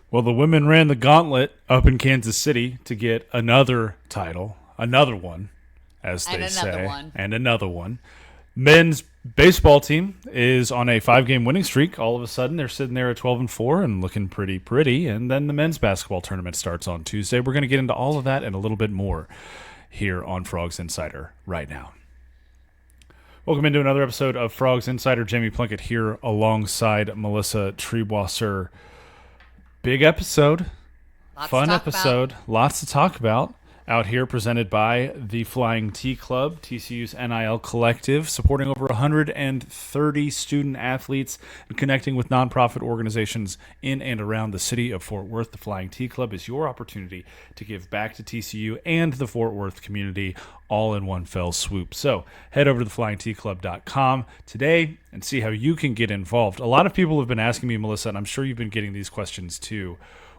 Well, the women ran the gauntlet up in Kansas City to get another title, another one, as And they another say, one. and another one. Men's baseball team is on a 5-game winning streak. All of a sudden, they're sitting there at 12-4 and looking pretty. And then the men's basketball tournament starts on Tuesday. We're going to get into all of that and a little bit more here on Frogs Insider right now. Welcome into another episode of Frogs Insider. Jamie Plunkett here alongside Melissa Treebwasser. Big episode, fun episode, lots to talk about. Out here presented by the Flying T Club, TCU's NIL collective, supporting over 130 student athletes and connecting with nonprofit organizations in and around the city of Fort Worth. The Flying T Club is your opportunity to give back to TCU and the Fort Worth community all in one fell swoop. So head over to theflyingtclub.com today and see how you can get involved. A lot of people have been asking me, Melissa, and I'm sure you've been getting these questions too.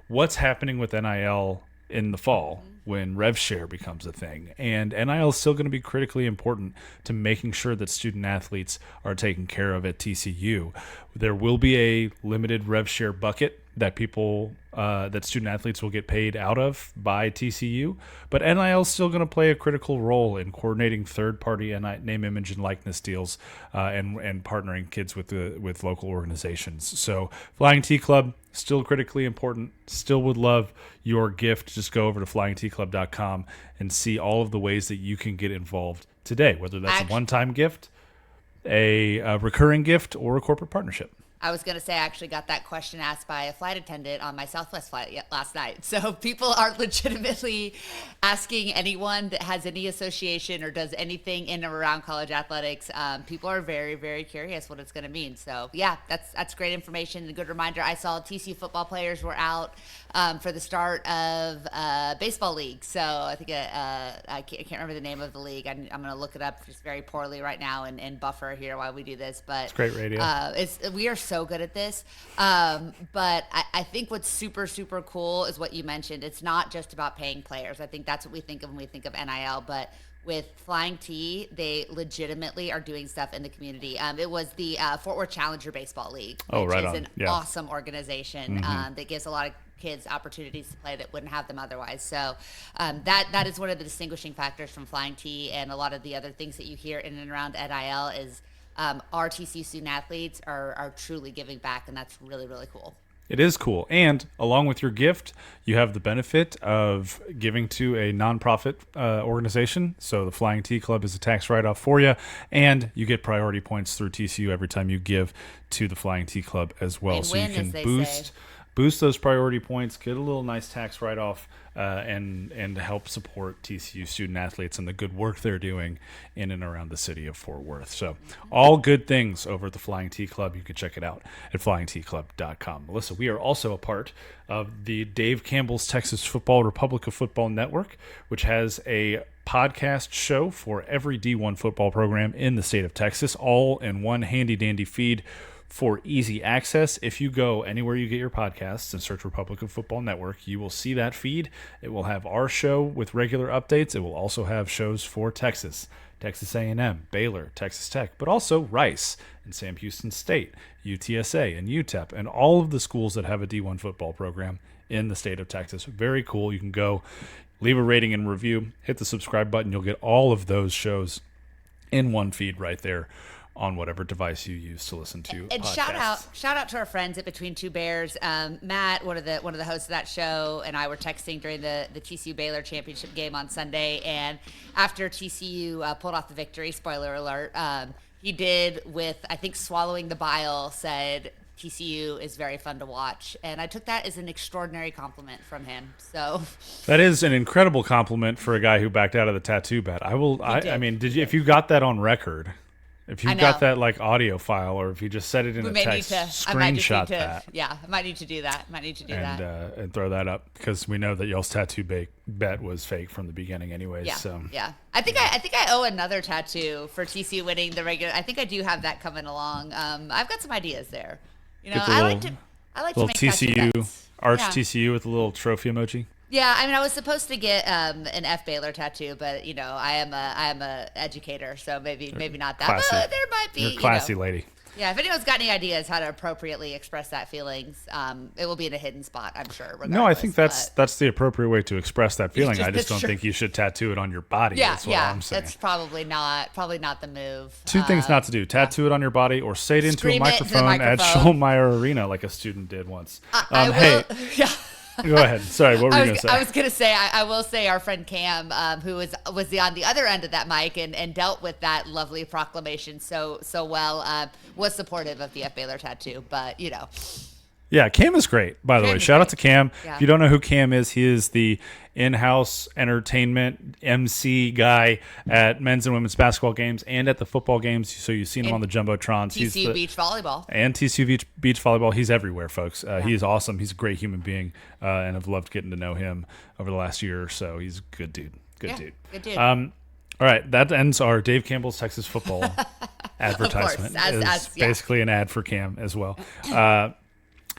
What's happening with NIL in the fall when rev share becomes a thing? And NIL is still going to be critically important to making sure that student athletes are taken care of at TCU. There will be a limited rev share bucket that that student athletes will get paid out of by TCU, but NIL is still going to play a critical role in coordinating third-party name, image, and likeness deals and partnering kids with local organizations. So Flying T Club, still critically important, still would love your gift. Just go over to flyingtclub.com and see all of the ways that you can get involved today, whether that's a one-time gift, a recurring gift, or a corporate partnership. I was going to say I actually got that question asked by a flight attendant on my Southwest flight last night. So people are legitimately asking anyone that has any association or does anything in or around college athletics. People are very, very curious what it's going to mean. So, yeah, that's great information and a good reminder. I saw TCU football players were out for the start of baseball league. So I think I can't remember the name of the league. I'm going to look it up just very poorly right now and buffer here while we do this. But it's great radio. We are so good at this. But I think what's super, super cool is what you mentioned. It's not just about paying players. I think that's what we think of when we think of NIL. But with Flying T, they legitimately are doing stuff in the community. It was the Fort Worth Challenger Baseball League, which is an awesome organization that gives a lot of kids opportunities to play that wouldn't have them otherwise. So that is one of the distinguishing factors from Flying T, and a lot of the other things that you hear in and around NIL is our TCU student athletes are truly giving back, and that's really, really cool. It is cool. And along with your gift, you have the benefit of giving to a nonprofit organization. So the Flying T Club is a tax write-off for you, and you get priority points through TCU every time you give to the Flying T Club as well. So you can boost those priority points, get a little nice tax write-off, and help support TCU student athletes and the good work they're doing in and around the city of Fort Worth. So all good things over at the Flying T Club. You can check it out at flyingtclub.com. Melissa, we are also a part of the Dave Campbell's Texas Football Republic of Football Network, which has a podcast show for every D1 football program in the state of Texas, all in one handy-dandy feed for easy access. If you go anywhere you get your podcasts and search Republic of Football Network, you will see that feed. It will have our show with regular updates. It will also have shows for Texas A&M, Baylor, Texas Tech, but also Rice and Sam Houston State, UTSA and UTEP, and all of the schools that have a D1 football program in the state of Texas. Very cool. You can go leave a rating and review, hit the subscribe button. You'll get all of those shows in one feed right there on whatever device you use to listen to and podcasts. shout out to our friends at Between Two Bears. Matt, one of the hosts of that show, and I were texting during the TCU Baylor championship game on Sunday, and after TCU pulled off the victory, spoiler alert, he did with, I think, swallowing the bile, said TCU is very fun to watch, and I took that as an extraordinary compliment from him. So that is an incredible compliment for a guy who backed out of the tattoo bet. I mean, did you? If you got that on record, if you got that like audio file, or if you just said it in a text, screenshot that. Yeah, I might need to do that. And throw that up, because we know that y'all's tattoo bet was fake from the beginning, anyways. Yeah, so yeah. I think I owe another tattoo for TCU winning the regular. I think I do have that coming along. I've got some ideas there. You know, I like to make TCU bets. arch TCU with a little trophy emoji. Yeah, I mean, I was supposed to get an F. Baylor tattoo, but I am a educator, so maybe not that. Classy. But there might be. You're a classy lady. Yeah, if anyone's got any ideas how to appropriately express that feelings, it will be in a hidden spot, I'm sure. No, I think that's the appropriate way to express that feeling. I just don't sure. think you should tattoo it on your body. Yeah, that's what I'm saying. that's probably not the move. Two things not to do: tattoo it on your body, or say it into a Scream it into the microphone at microphone. Schulmeyer Arena, like a student did once. I Hey, will, yeah. go ahead. Sorry, what were you going to say? I was going to say, I will say our friend Cam, who was on the other end of that mic and dealt with that lovely proclamation so well, was supportive of the F. Baylor tattoo. But, Yeah, Cam is great, by the way. Shout out to Cam. Yeah. If you don't know who Cam is, he is the in-house entertainment MC guy at men's and women's basketball games and at the football games. So you've seen him on the Jumbotrons. TCU Beach Volleyball. And TCU Beach Volleyball. He's everywhere, folks. He is awesome. He's a great human being, and I've loved getting to know him over the last year or so. He's a good dude. Good dude. All right, that ends our Dave Campbell's Texas football advertisement. Of course, basically an ad for Cam as well.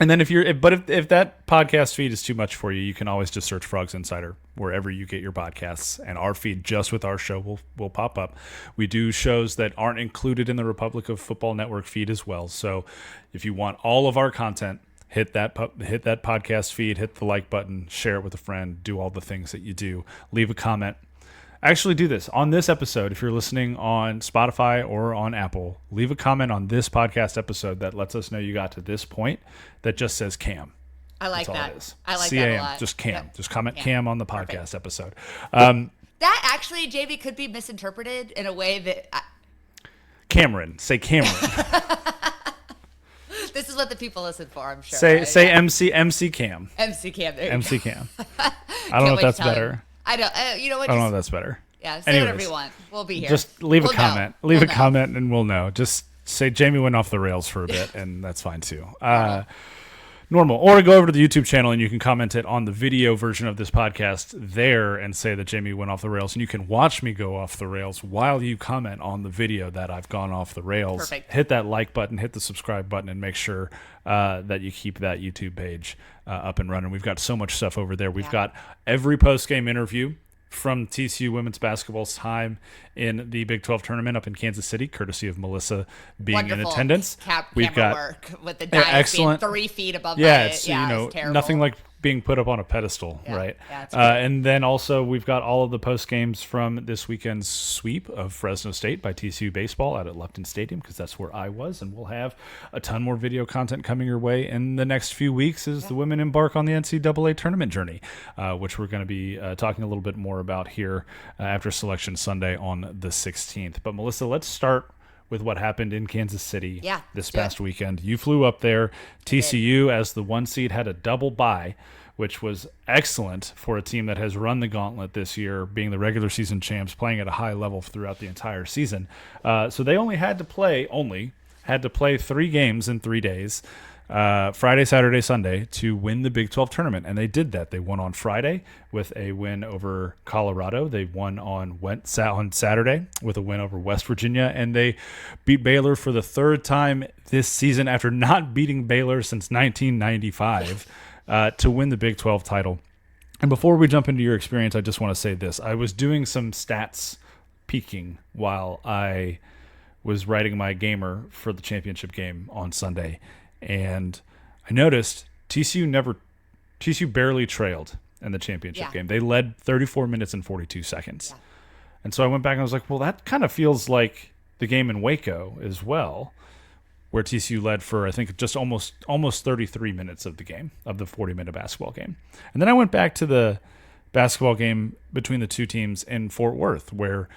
And then if that podcast feed is too much for you, you can always just search Frogs Insider wherever you get your podcasts, and our feed just with our show will pop up. We do shows that aren't included in the Republic of Football Network feed as well. So if you want all of our content, hit that podcast feed, hit the like button, share it with a friend, do all the things that you do. Leave a comment. Actually, do this. On this episode, if you're listening on Spotify or on Apple, leave a comment on this podcast episode that lets us know you got to this point that just says Cam. I like That's all that. it is. I like C-A-M, that a lot. just Cam. Yep. Just comment Cam on the podcast episode. That actually, JV, could be misinterpreted in a way that... Cameron. Say Cameron. This is what the people listen for, I'm sure. Say right? MC Cam. MC Cam. There you MC go. Cam. I don't know if that's better. I don't. You know what? I don't know if that's better. Yeah, say whatever you want. We'll be here. Just leave a comment. Leave a know. comment and we'll know. Just say Jamie went off the rails for a bit, and that's fine too. Normal. Or go over to the YouTube channel and you can comment it on the video version of this podcast there and say that Jamie went off the rails. And you can watch me go off the rails while you comment on the video that I've gone off the rails. Perfect. Hit that like button, hit the subscribe button, and make sure that you keep that YouTube page up and running. We've got so much stuff over there. We've got every post-game interview from TCU women's basketball's time in the Big 12 tournament up in Kansas City, courtesy of Melissa being Wonderful. in attendance. We've got work with the dice being 3 feet above it's terrible. nothing like being put up on a pedestal, right? Yeah, it's and then also we've got all of the post games from this weekend's sweep of Fresno State by TCU baseball out at Lupton Stadium, because that's where I was, and we'll have a ton more video content coming your way in the next few weeks as the women embark on the NCAA tournament journey, which we're going to be talking a little bit more about here after Selection Sunday on the 16th. But Melissa, let's start with what happened in Kansas City this past weekend. You flew up there. TCU, as the 1 seed, had a double bye, which was excellent for a team that has run the gauntlet this year, being the regular season champs, playing at a high level throughout the entire season. So they only had to play 3 games in 3 days, Friday, Saturday, Sunday, to win the Big 12 tournament. And they did that. They won on Friday with a win over Colorado. They won on Saturday with a win over West Virginia. And they beat Baylor for the 3rd time this season after not beating Baylor since 1995 to win the Big 12 title. And before we jump into your experience, I just want to say this. I was doing some stats peeking while I was writing my gamer for the championship game on Sunday. And I noticed TCU barely trailed in the championship game. They led 34 minutes and 42 seconds. Yeah. And so I went back and I was like, well, that kind of feels like the game in Waco as well, where TCU led for, I think, just almost 33 minutes of the game, of the 40-minute basketball game. And then I went back to the basketball game between the two teams in Fort Worth, where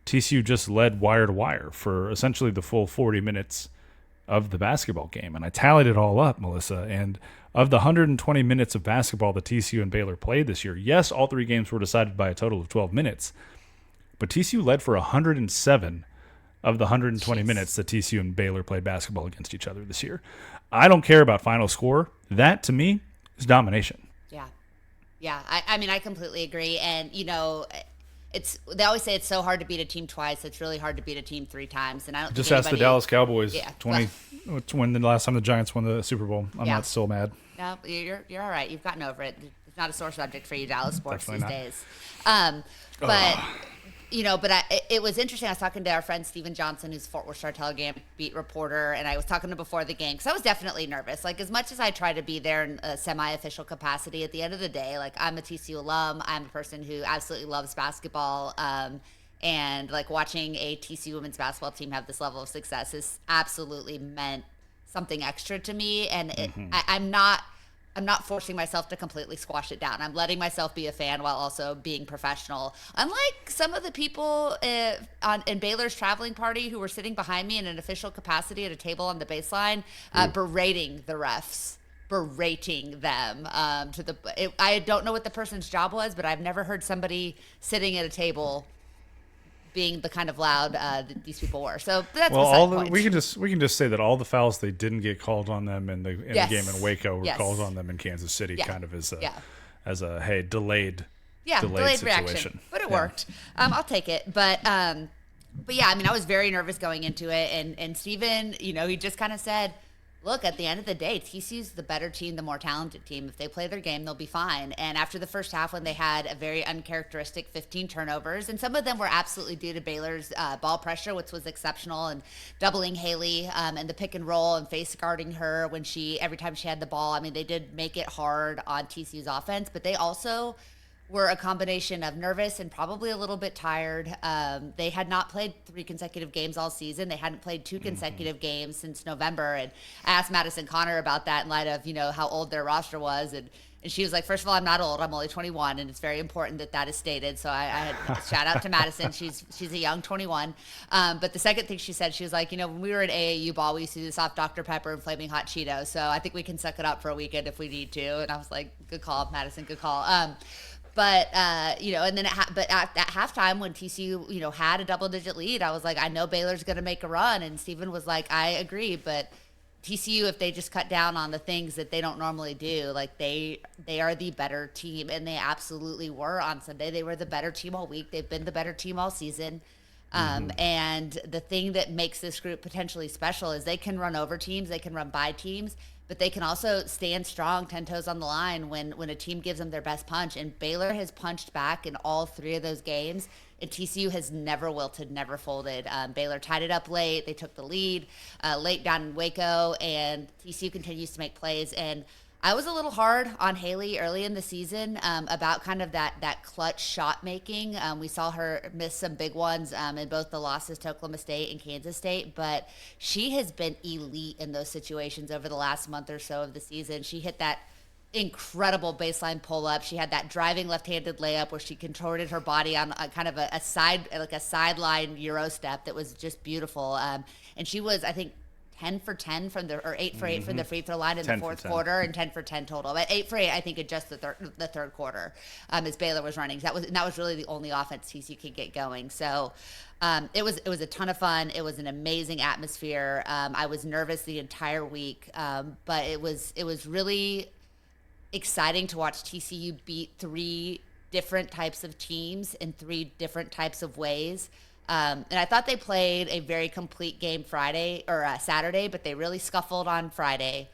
TCU just led wire to wire for essentially the full 40 minutes of the basketball game. And I tallied it all up, Melissa, and of the 120 minutes of basketball that TCU and Baylor played this year, yes, all 3 games were decided by a total of 12 minutes, but TCU led for 107 of the 120 minutes that TCU and Baylor played basketball against each other this year. I don't care about final score. That, to me, is domination. Yeah. I mean, I completely agree. And, they always say it's so hard to beat a team twice. It's really hard to beat a team 3 times. And I don't just think ask the Dallas Cowboys when the last time the Giants won the Super Bowl. I'm not still mad. No, you're all right. You've gotten over it. It's not a sore subject for you Dallas sports Definitely these days. But But it was interesting. I was talking to our friend Steven Johnson, who's Fort Worth Star-Telegram beat reporter, and I was talking to him before the game because I was definitely nervous. Like, as much as I try to be there in a semi-official capacity, at the end of the day, like, I'm a TCU alum. I'm a person who absolutely loves basketball. And like watching a TCU women's basketball team have this level of success has absolutely meant something extra to me. And I'm not forcing myself to completely squash it down. I'm letting myself be a fan while also being professional. Unlike some of the people in Baylor's traveling party who were sitting behind me in an official capacity at a table on the baseline, berating the refs. Berating them I don't know what the person's job was, but I've never heard somebody sitting at a table being the kind of loud that these people were. So that's we can just say that all the fouls they didn't get called on them in the game in Waco were called on them in Kansas City, kind of as a delayed situation. Reaction, but it worked. I'll take it. But yeah, I mean, I was very nervous going into it, and Steven, he just kind of said, look, at the end of the day, TCU's the better team, the more talented team. If they play their game, they'll be fine. And after the first half, when they had a very uncharacteristic 15 turnovers, and some of them were absolutely due to Baylor's ball pressure, which was exceptional, and doubling Haley and the pick and roll and face guarding her every time she had the ball. I mean, they did make it hard on TCU's offense, but they also were a combination of nervous and probably a little bit tired. They had not played 3 consecutive games all season. They hadn't played 2 consecutive games since November. And I asked Madison Connor about that in light of, how old their roster was. And she was like, first of all, I'm not old. I'm only 21. And it's very important that is stated. So I had shout out to Madison. She's a young 21. But the second thing she said, she was like, when we were at AAU ball, we used to do soft Dr. Pepper and Flaming Hot Cheetos. So I think we can suck it up for a weekend if we need to. And I was like, good call, Madison, good call. But and then at halftime when TCU had a double-digit lead, I was like, I know Baylor's going to make a run, and Stephen was like, I agree, but TCU, if they just cut down on the things that they don't normally do, like they are the better team, and they absolutely were on Sunday. They were the better team all week. They've been the better team all season. And the thing that makes this group potentially special is they can run over teams, they can run by teams, but they can also stand strong, 10 toes on the line when a team gives them their best punch. And Baylor has punched back in all 3 of those games, and TCU has never wilted, never folded. Baylor tied it up late. They took the lead late down in Waco, and TCU continues to make plays. And I was a little hard on Haley early in the season about kind of that clutch shot making. We saw her miss some big ones in both the losses to Oklahoma State and Kansas State, but she has been elite in those situations over the last month or so of the season. She hit that incredible baseline pull-up. She had that driving left-handed layup where she contorted her body on kind of a sideline Euro step that was just beautiful. And she was, I think, 10 for 10 or 8 for 8 from the free throw line in the fourth quarter, and 10 for 10 total. But 8 for 8, I think, in just the third quarter, as Baylor was running. That was really the only offense TCU could get going. So it was a ton of fun. It was an amazing atmosphere. I was nervous the entire week, but it was really exciting to watch TCU beat 3 different types of teams in 3 different types of ways. And I thought they played a very complete game Saturday, but they really scuffled on Friday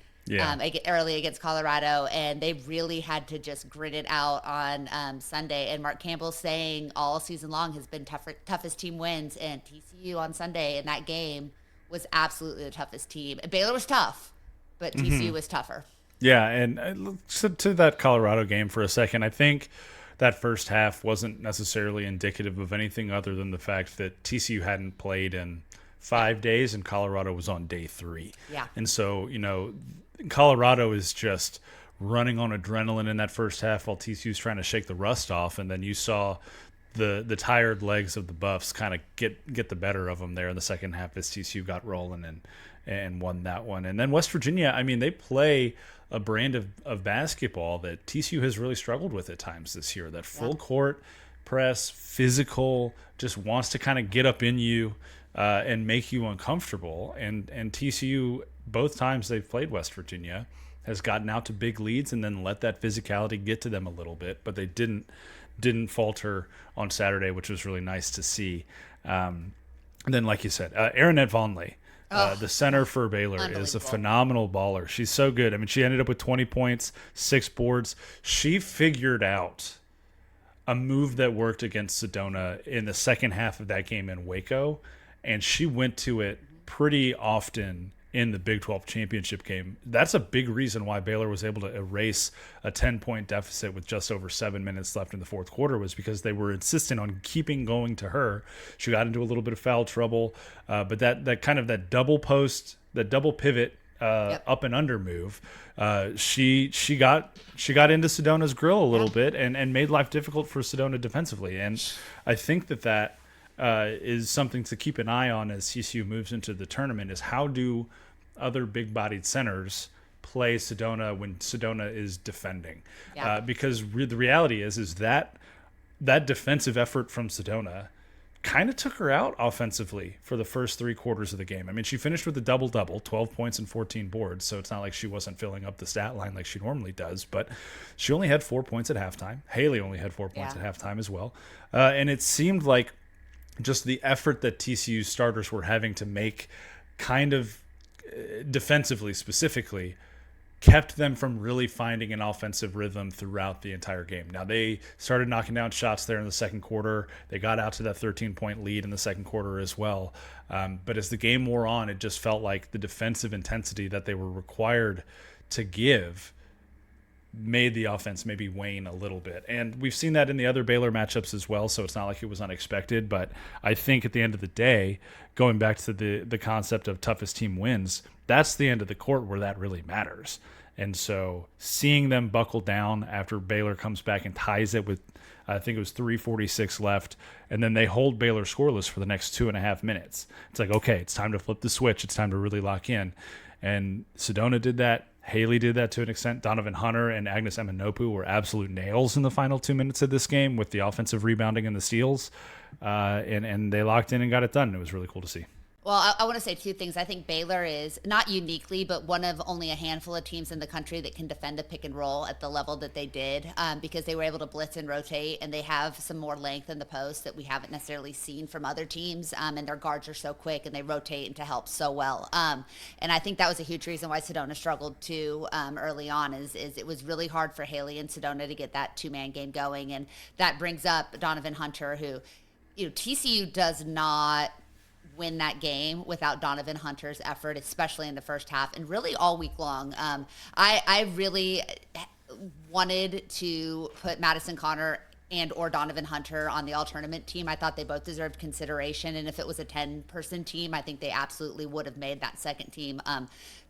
early against Colorado, and they really had to just grit it out on Sunday. And Mark Campbell saying all season long has been toughest team wins, and TCU on Sunday in that game was absolutely the toughest team. Baylor was tough, but TCU was tougher. Yeah, and to that Colorado game for a second, I think that first half wasn't necessarily indicative of anything other than the fact that TCU hadn't played in 5 days and Colorado was on day 3. Yeah. And so, Colorado is just running on adrenaline in that first half while TCU's trying to shake the rust off. And then you saw the tired legs of the Buffs kind of get the better of them there in the second half as TCU got rolling and won that one. And then West Virginia, I mean, they play a brand of basketball that TCU has really struggled with at times this year. That full court press, physical, just wants to kind of get up in you and make you uncomfortable. And TCU, both times they've played West Virginia, has gotten out to big leads and then let that physicality get to them a little bit. But they didn't falter on Saturday, which was really nice to see. And then, like you said, Aaronette Vonleh. The center for Baylor is a phenomenal baller. She's so good. I mean, she ended up with 20 points, 6 boards. She figured out a move that worked against Sedona in the second half of that game in Waco, and she went to it pretty often in the Big 12 championship game. That's a big reason why Baylor was able to erase a 10-point deficit with just over 7 minutes left in the fourth quarter, was because they were insistent on keeping going to her. She got into a little bit of foul trouble, but that kind of that double post, that double pivot up and under move, she got into Sedona's grill a little bit and made life difficult for Sedona defensively. And I think that is something to keep an eye on as TCU moves into the tournament, is how do other big-bodied centers play Sedona when Sedona is defending? Because the reality is that defensive effort from Sedona kind of took her out offensively for the first 3 quarters of the game. I mean, she finished with a double-double, 12 points and 14 boards, so it's not like she wasn't filling up the stat line like she normally does, but she only had 4 points at halftime. Haley only had 4 points at halftime as well. And it seemed like just the effort that TCU starters were having to make kind of defensively specifically kept them from really finding an offensive rhythm throughout the entire game. Now, they started knocking down shots there in the second quarter. They got out to that 13-point lead in the second quarter as well. But as the game wore on, it just felt like the defensive intensity that they were required to give made the offense maybe wane a little bit. And we've seen that in the other Baylor matchups as well, so it's not like it was unexpected. But I think at the end of the day, going back to the concept of toughest team wins, that's the end of the court where that really matters. And so seeing them buckle down after Baylor comes back and ties it with, I think it was 3:46 left, and then they hold Baylor scoreless for the next 2.5 minutes. It's like, okay, it's time to flip the switch. It's time to really lock in. And Sedona did that. Haley did that to an extent. Donovan Hunter and Agnes Eminopu were absolute nails in the final 2 minutes of this game with the offensive rebounding and the steals. And they locked in and got it done. It was really cool to see. Well, I want to say 2 things. I think Baylor is not uniquely, but one of only a handful of teams in the country that can defend a pick and roll at the level that they did, because they were able to blitz and rotate, and they have some more length in the post that we haven't necessarily seen from other teams, and their guards are so quick and they rotate and to help so well. And I think that was a huge reason why Sedona struggled too early on, is it was really hard for Haley and Sedona to get that 2-man game going. And that brings up Donovan Hunter, who, TCU does not win that game without Donovan Hunter's effort, especially in the first half and really all week long. I really wanted to put Madison Connor and or Donovan Hunter on the all-tournament team. I thought they both deserved consideration, and if it was a 10-person team, I think they absolutely would have made that second team.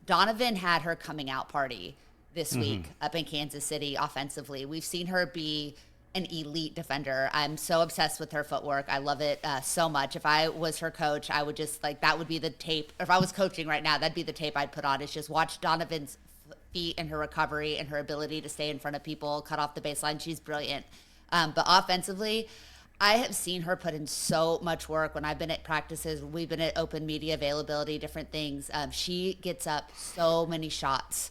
Donovan had her coming out party this week up in Kansas City offensively. We've seen her be an elite defender. I'm so obsessed with her footwork. I love it so much. If I was her coach, I would just that would be the tape. If I was coaching right now, that'd be the tape I'd put on, is just watch Donovan's feet and her recovery and her ability to stay in front of people, cut off the baseline. She's brilliant. But offensively, I have seen her put in so much work when I've been at practices. We've been at open media availability, different things. She gets up so many shots.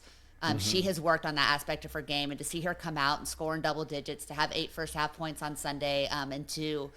She has worked on that aspect of her game, and to see her come out and score in double digits, to have 8 first half points on Sunday, and to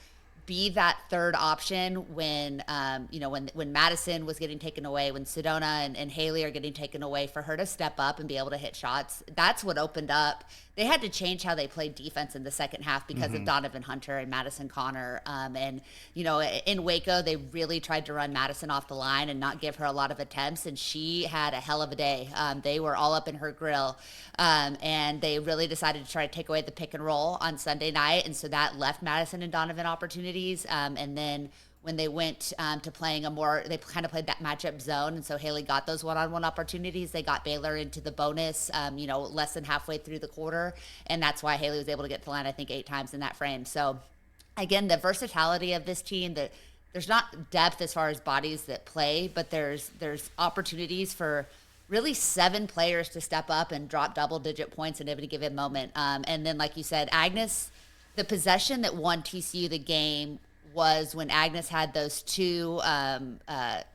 be that third option when when Madison was getting taken away, when Sedona and Haley are getting taken away, for her to step up and be able to hit shots. That's what opened up. They had to change how they played defense in the second half because of Donovan Hunter and Madison Connor. And in Waco, they really tried to run Madison off the line and not give her a lot of attempts, and she had a hell of a day. They were all up in her grill, and they really decided to try to take away the pick and roll on Sunday night, and so that left Madison and Donovan opportunities. And then when they went to playing they kind of played that matchup zone, and so Haley got those one-on-one opportunities. They got Baylor into the bonus, less than halfway through the quarter, and that's why Haley was able to get to the line, I think, 8 times in that frame. So, again, the versatility of this team, there's not depth as far as bodies that play, but there's opportunities for really 7 players to step up and drop double-digit points in every given moment. And then, like you said, Agnes, the possession that won TCU the game was when Agnes had those 2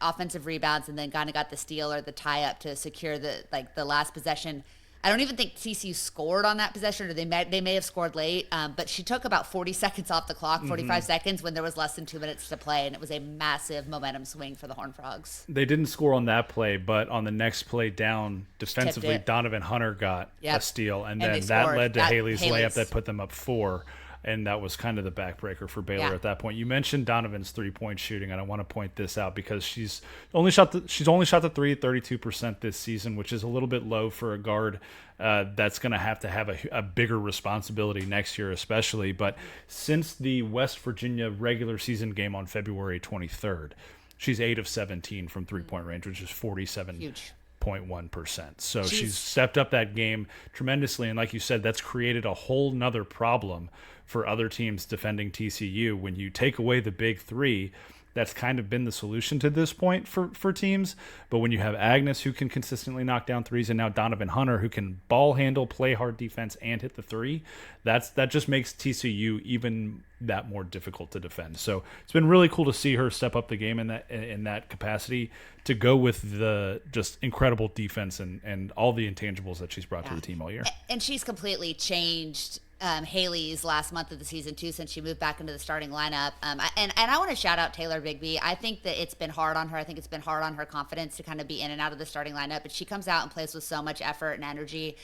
offensive rebounds and then kind of got the steal or the tie up to secure the last possession. I don't even think TCU scored on that possession, or they may have scored late, but she took about 40 seconds off the clock, 45 seconds, when there was less than 2 minutes to play, and it was a massive momentum swing for the Horned Frogs. They didn't score on that play, but on the next play down defensively, Donovan Hunter got a steal, and then that led to Haley's layup that put them up 4. and that was kind of the backbreaker for Baylor Yeah. at that point. You mentioned Donovan's 3-point shooting, and I want to point this out because she's only shot the three at 32% this season, which is a little bit low for a guard. That's going to have a bigger responsibility next year, especially. But since the West Virginia regular season game on February 23rd, she's 8 of 17 from 3-point range, which is 47.1%. So she's stepped up that game tremendously. And like you said, that's created a whole nother problem for other teams defending TCU. When you take away the big three, that's kind of been the solution to this point for teams. But when you have Agnes, who can consistently knock down threes, and now Donovan Hunter, who can ball handle, play hard defense, and hit the three, that just makes TCU even that more difficult to defend. So it's been really cool to see her step up the game in that capacity, to go with the just incredible defense and all the intangibles that she's brought to the team all year. And she's completely changed Haley's last month of the season too, since she moved back into the starting lineup. And I want to shout out Taylor Bigby. I think that it's been hard on her. I think it's been hard on her confidence to kind of be in and out of the starting lineup, but she comes out and plays with so much effort and energy.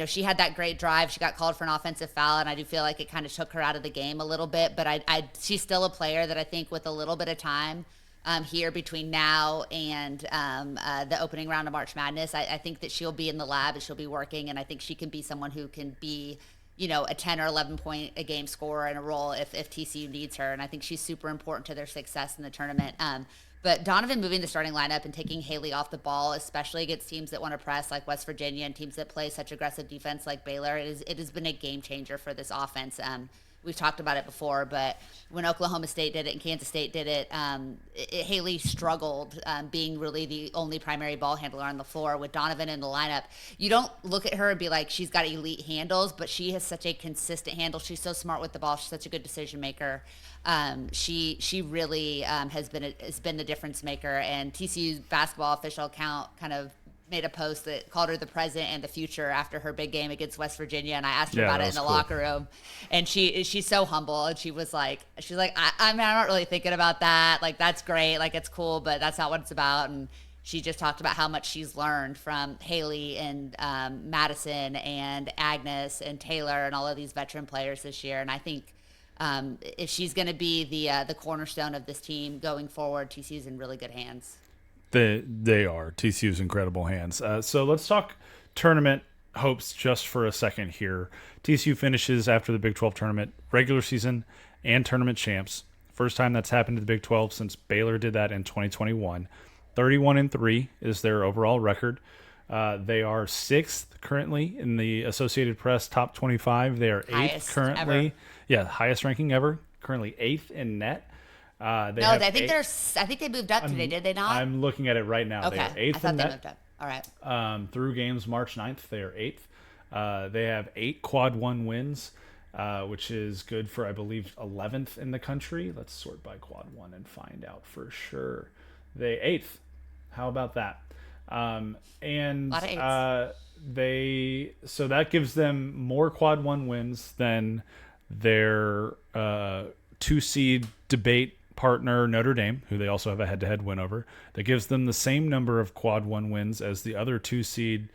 She had that great drive. She got called for an offensive foul, and I do feel like it kind of took her out of the game a little bit, but she's still a player that I think with a little bit of time here between now and the opening round of March Madness, I think that she'll be in the lab and she'll be working, and I think she can be someone who can be a 10 or 11 point a game scorer in a role if TCU needs her. And I think she's super important to their success in the tournament. But Donovan moving the starting lineup and taking Haley off the ball, especially against teams that want to press like West Virginia and teams that play such aggressive defense like Baylor, it has been a game changer for this offense. We've talked about it before, but when Oklahoma State did it and Kansas State did it, Haley struggled being really the only primary ball handler on the floor. With Donovan in the lineup, you don't look at her and be like, she's got elite handles, but she has such a consistent handle. She's so smart with the ball. She's such a good decision maker. She really has been the difference maker. And TCU's basketball official account kind of made a post that called her the present and the future after her big game against West Virginia, and I asked her about it in the locker room, and she's so humble, and she's like I'm not really thinking about that, like that's great, like it's cool, but that's not what it's about. And she just talked about how much she's learned from Haley and Madison and Agnes and Taylor and all of these veteran players this year. And I think if she's going to be the cornerstone of this team going forward, TCU's in really good hands. They are. TCU's incredible hands. So let's talk tournament hopes just for a second here. TCU finishes after the Big 12 tournament, regular season and tournament champs. First time that's happened to the Big 12 since Baylor did that in 2021. 31-3 is their overall record. They are 6th currently in the Associated Press top 25. They are 8th currently. Ever. Yeah, highest ranking ever. Currently 8th in net. I think they moved up today. Did they not? I'm looking at it right now. Okay. They are 8th I thought in they net. moved up. All right. Through games March 9th, they are 8th. They have 8 quad 1 wins, which is good for, I believe, 11th in the country. Let's sort by quad 1 and find out for sure. They 8th. How about that? And a lot of 8s. So that gives them more quad 1 wins than their 2-seed debate partner Notre Dame, who they also have a head-to-head win over. That gives them the same number of quad 1 wins as the other 2-seed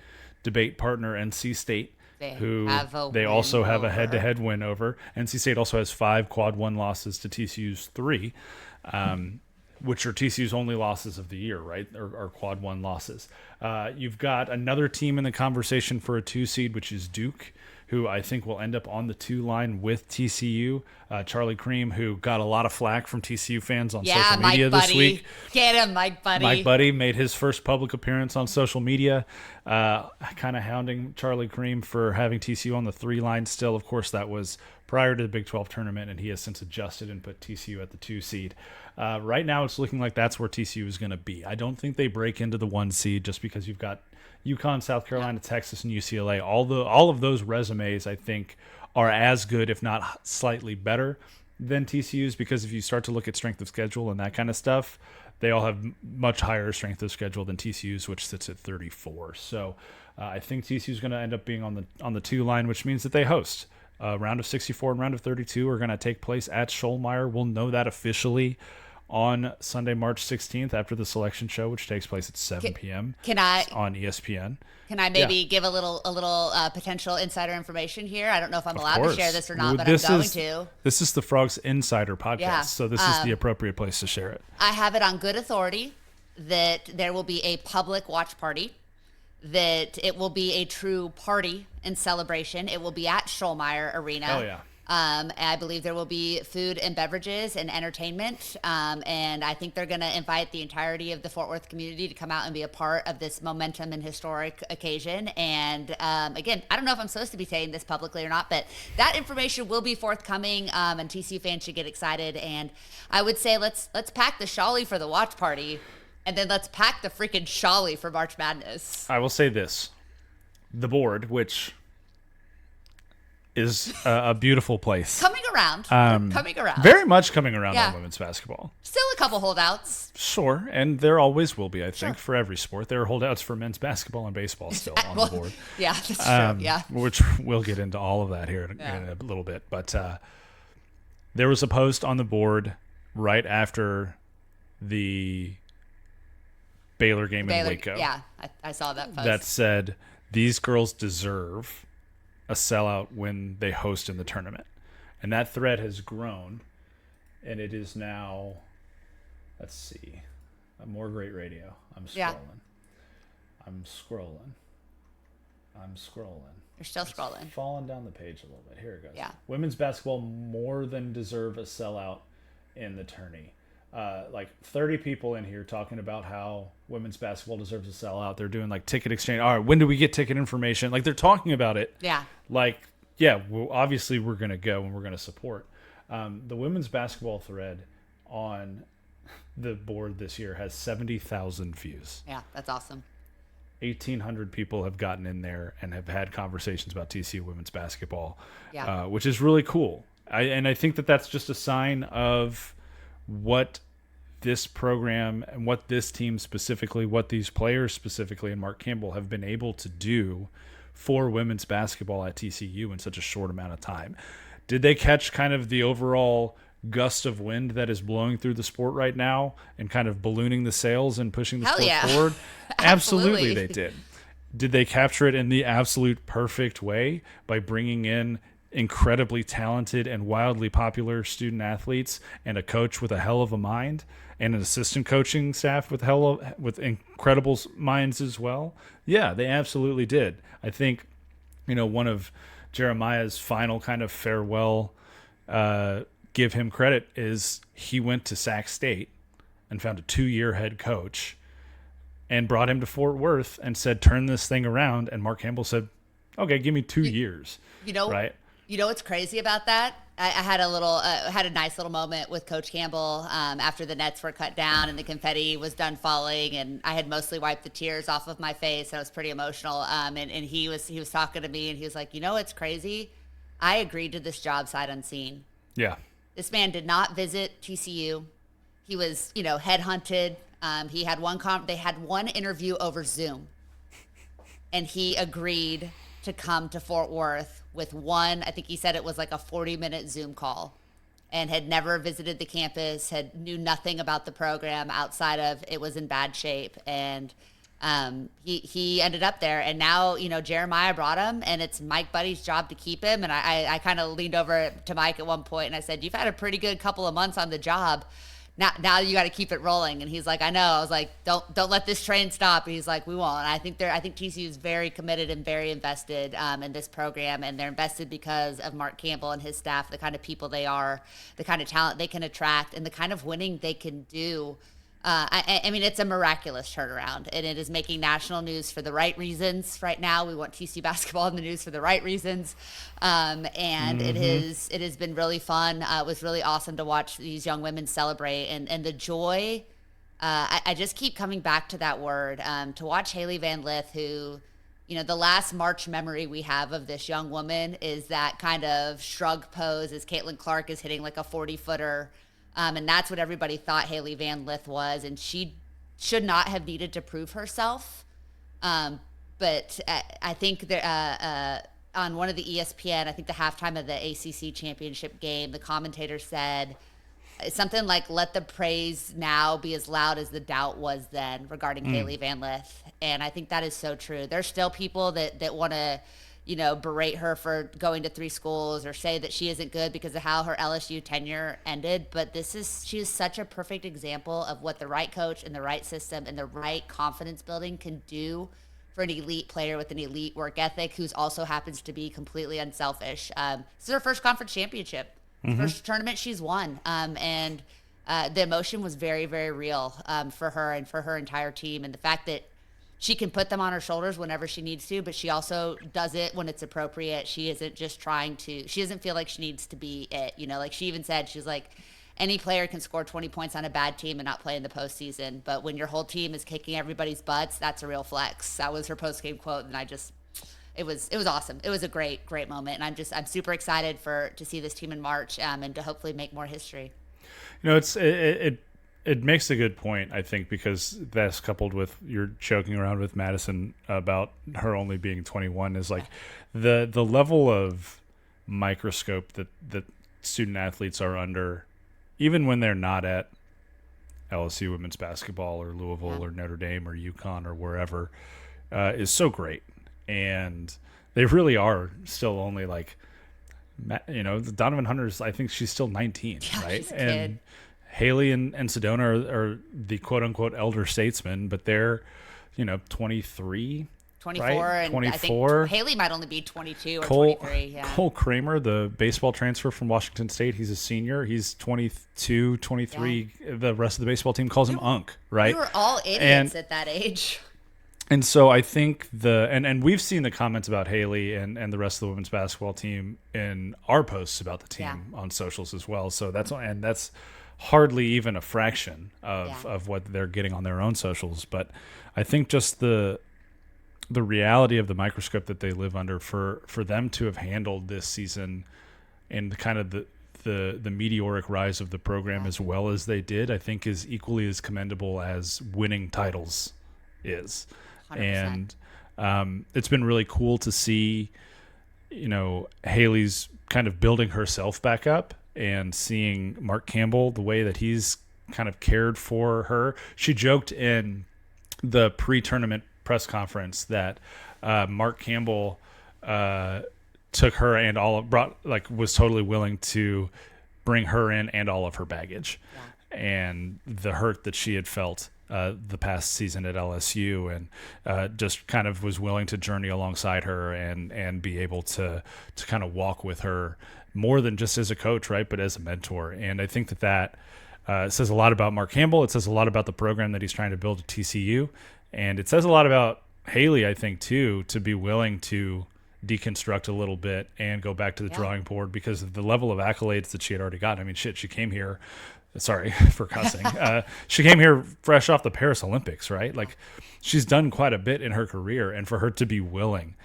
debate partner NC State, who they also have a head-to-head win over. NC State also has 5 quad 1 losses to TCU's 3, which are TCU's only losses of the year, right? Or quad 1 losses. You've got another team in the conversation for a 2-seed, which is Duke, who I think will end up on the 2 line with TCU. Charlie Cream, who got a lot of flack from TCU fans on social media this week. Get him, Mike Buddy. Mike Buddy made his first public appearance on social media, kind of hounding Charlie Cream for having TCU on the 3 line still. Of course, that was prior to the Big 12 tournament, and he has since adjusted and put TCU at the 2 seed. Right now, it's looking like that's where TCU is going to be. I don't think they break into the 1 seed just because you've got UConn, South Carolina, Texas, and UCLA. All of those resumes, I think, are as good, if not slightly better, than TCU's, because if you start to look at strength of schedule and that kind of stuff, they all have much higher strength of schedule than TCU's, which sits at 34. So I think TCU's going to end up being on the 2 line, which means that they host. Round of 64 and round of 32 are going to take place at Schollmeyer. We'll know that officially on Sunday, March 16th after the selection show, which takes place at 7 p.m. Can I on ESPN. Can I maybe give a little potential insider information here? I don't know if I'm allowed to share this or not, but I'm going to. This is the Frogs Insider podcast, so this is the appropriate place to share it. I have it on good authority that there will be a public watch party, that it will be a true party and celebration. It will be at Schollmeyer Arena. Oh, yeah. I believe there will be food and beverages and entertainment. And I think they're going to invite the entirety of the Fort Worth community to come out and be a part of this momentum and historic occasion. And again, I don't know if I'm supposed to be saying this publicly or not, but that information will be forthcoming. And TCU fans should get excited. And I would say let's pack the Shawley for the watch party, and then let's pack the freaking Shawley for March Madness. I will say this. The board, which is a beautiful place. Coming around. Coming around. Very much coming around on women's basketball. Still a couple holdouts. Sure, and there always will be, I think, for every sport. There are holdouts for men's basketball and baseball still on the board. Yeah, that's true, yeah. Which we'll get into all of that here in a little bit. But there was a post on the board right after the Baylor game in Waco. Yeah, I saw that post. That said, these girls deserve a sellout when they host in the tournament. And that thread has grown, and it is now, let's see, more great radio. I'm scrolling. Yeah. I'm scrolling. You're still scrolling. Falling down the page a little bit. Here it goes. Yeah. Women's basketball more than deserve a sellout in the tourney. Like 30 people in here talking about how women's basketball deserves a sellout. They're doing like ticket exchange. All right, when do we get ticket information? Like they're talking about it. Yeah. Like, yeah, well, obviously we're going to go and we're going to support. The women's basketball thread on the board this year has 70,000 views. Yeah, that's awesome. 1,800 people have gotten in there and have had conversations about TCU women's basketball, Yeah. which is really cool. I think that that's just a sign of what this program and what this team specifically, what these players specifically, and Mark Campbell have been able to do for women's basketball at TCU in such a short amount of time. Did they catch kind of the overall gust of wind that is blowing through the sport right now and kind of ballooning the sails and pushing the sport forward? Absolutely they did. Did they capture it in the absolute perfect way by bringing in incredibly talented and wildly popular student athletes and a coach with a hell of a mind and an assistant coaching staff with incredible minds as well? Yeah, they absolutely did. I think, one of Jeremiah's final kind of farewell, give him credit, is he went to Sac State and found a 2-year head coach and brought him to Fort Worth and said, turn this thing around. And Mark Campbell said, okay, give me 2 years. Right? You know what's crazy about that? I had a nice little moment with Coach Campbell after the nets were cut down and the confetti was done falling, and I had mostly wiped the tears off of my face. I was pretty emotional, and he was talking to me, and he was like, "It's crazy. I agreed to this job sight unseen. Yeah, this man did not visit TCU. He was headhunted. He had they had one interview over Zoom, and he agreed to come to Fort Worth with one, I think he said it was like a 40-minute Zoom call, and had never visited the campus, knew nothing about the program outside of it was in bad shape. And he ended up there, and now, Jeremiah brought him, and it's Mike Buddy's job to keep him. And I kind of leaned over to Mike at one point and I said, you've had a pretty good couple of months on the job. Now you got to keep it rolling. And he's like, I know. I was like, don't let this train stop. And he's like, we won't. And I think TCU is very committed and very invested in this program, and they're invested because of Mark Campbell and his staff, the kind of people they are, the kind of talent they can attract, and the kind of winning they can do. I mean, it's a miraculous turnaround, and it is making national news for the right reasons. Right now, we want TCU basketball in the news for the right reasons, and it has been really fun. It was really awesome to watch these young women celebrate, and the joy. I just keep coming back to that word. To watch Haley Van Lith, who, the last March memory we have of this young woman is that kind of shrug pose as Caitlin Clark is hitting like a 40-footer. And that's what everybody thought Haley Van Lith was. And she should not have needed to prove herself. But I think on one of the ESPN, I think the halftime of the ACC championship game, the commentator said, something like let the praise now be as loud as the doubt was then regarding Haley Van Lith. And I think that is so true. There's still people that want to, berate her for going to 3 schools or say that she isn't good because of how her LSU tenure ended. But she is such a perfect example of what the right coach and the right system and the right confidence building can do for an elite player with an elite work ethic who's also happens to be completely unselfish. This is her first conference championship. First tournament she's won. And the emotion was very, very real for her and for her entire team. And the fact that she can put them on her shoulders whenever she needs to, but she also does it when it's appropriate. She isn't just she doesn't feel like she needs to be it. Like she even said, she's like, any player can score 20 points on a bad team and not play in the postseason. But when your whole team is kicking everybody's butts, that's a real flex. That was her post-game quote. And it was awesome. It was a great, great moment. And I'm super excited to see this team in March and to hopefully make more history. It makes a good point, I think, because that's coupled with you're joking around with Madison about her only being 21 is like the level of microscope that student athletes are under, even when they're not at LSU women's basketball or Louisville or Notre Dame or UConn or wherever, is so great. And they really are still only like, Donovan Hunter's, I think she's still 19, right? She's a kid. Haley and Sedona are the quote-unquote elder statesmen, but they're, 23, 24, right? and 24. I think Haley might only be 22 or Cole, 23. Yeah. Cole Kramer, the baseball transfer from Washington State, he's a senior. He's 22, 23. Yeah. The rest of the baseball team calls him Unc, right? We were all idiots at that age. And so I think and we've seen the comments about Haley and the rest of the women's basketball team in our posts about the team on socials as well. So that's hardly even a fraction of what they're getting on their own socials. But I think just the reality of the microscope that they live under for them to have handled this season and kind of the meteoric rise of the program as well as they did, I think is equally as commendable as winning titles is. 100%. And it's been really cool to see, Haley's kind of building herself back up and seeing Mark Campbell, the way that he's kind of cared for her. She joked in the pre-tournament press conference that Mark Campbell took her and was totally willing to bring her in and all of her baggage and the hurt that she had felt the past season at LSU, and just kind of was willing to journey alongside her and be able to kind of walk with her more than just as a coach, right, but as a mentor. And I think that says a lot about Mark Campbell. It says a lot about the program that he's trying to build at TCU, and it says a lot about Haley, I think, too, to be willing to deconstruct a little bit and go back to the drawing board because of the level of accolades that she had already gotten. I mean, she came here. Sorry for cussing. She came here fresh off the Paris Olympics, right? Like, she's done quite a bit in her career, and for her to be willing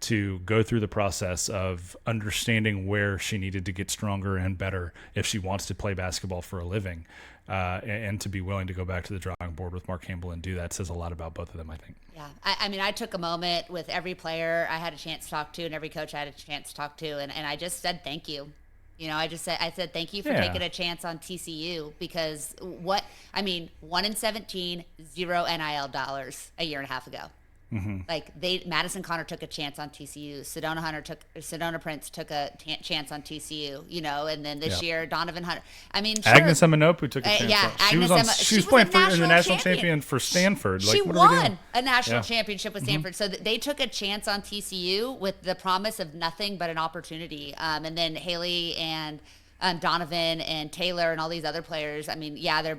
to go through the process of understanding where she needed to get stronger and better if she wants to play basketball for a living, and to be willing to go back to the drawing board with Mark Campbell and do that says a lot about both of them, I think. Yeah. I mean, I took a moment with every player I had a chance to talk to and every coach I had a chance to talk to, and I just said thank you. I said thank you for taking a chance on TCU because 1-17, 0 NIL dollars a year and a half ago. Mm-hmm. Like Madison Connor took a chance on TCU. Sedona Prince took a chance on TCU. And then this year Donovan Hunter. I mean, sure. Agnes Eminopu took a chance. On, she was playing in the national champion for Stanford. She won a national championship with Stanford. So they took a chance on TCU with the promise of nothing but an opportunity. And then Haley and Donovan and Taylor and all these other players. I mean,